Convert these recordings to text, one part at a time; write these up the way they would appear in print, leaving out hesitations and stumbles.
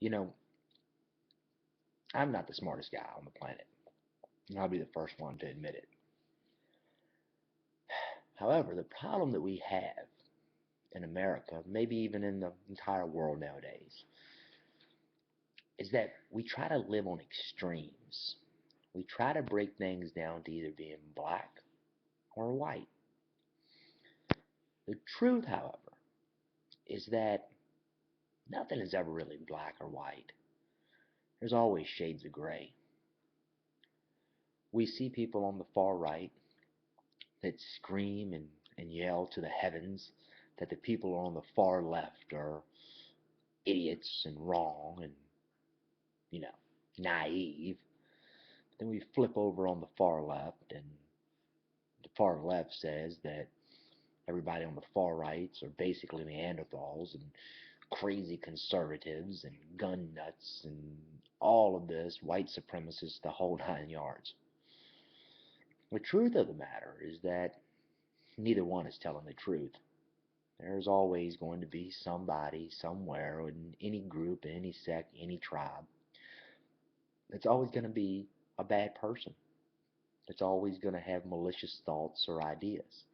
You know, I'm not the smartest guy on the planet, and I'll be the first one to admit it. However, the problem that we have in America, maybe even in the entire world nowadays, is that we try to live on extremes. We try to break things down to either being black or white. The truth, however, is that nothing is ever really black or white. There's always shades of gray. We see people on the far right that scream and yell to the heavens that the people on the far left are idiots and wrong and, you know, naive. Then we flip over on the far left, and the far left says that everybody on the far rights are basically Neanderthals and crazy conservatives and gun nuts and all of this white supremacists, the whole 9 yards. The truth of the matter is that neither one is telling the truth. There's always going to be somebody somewhere in any group, any sect, any tribe that's always going to be a bad person. That's always going to have malicious thoughts or ideas.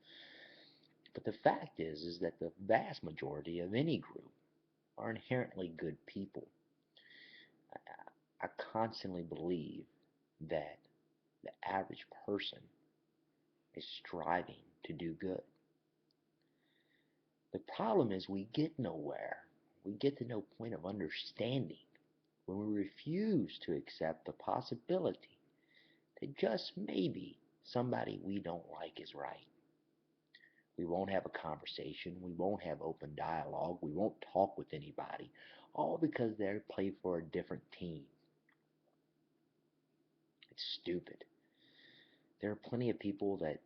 But the fact is that the vast majority of any group are inherently good people. I constantly believe that the average person is striving to do good. The problem is we get nowhere. We get to no point of understanding when we refuse to accept the possibility that just maybe somebody we don't like is right. We won't have a conversation. We won't have open dialogue. We won't talk with anybody, all because they play for a different team. It's stupid. There are plenty of people that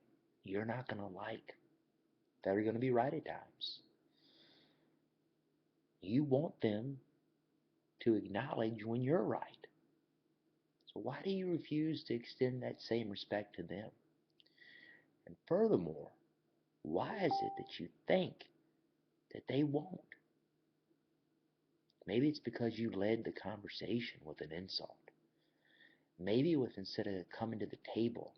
you're not going to like that are going to be right at times. You want them to acknowledge when you're right. So why do you refuse to extend that same respect to them? And furthermore, why is it that you think that they won't? Maybe it's because you led the conversation with an insult. Maybe with instead of coming to the table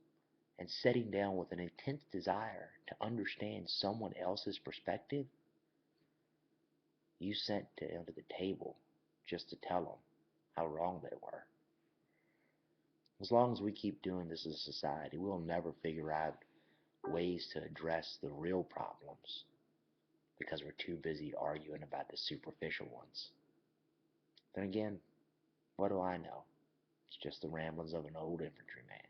and sitting down with an intense desire to understand someone else's perspective, you sat down to the table just to tell them how wrong they were. As long as we keep doing this as a society, we'll never figure out ways to address the real problems because we're too busy arguing about the superficial ones. Then again, what do I know? It's just the ramblings of an old infantryman.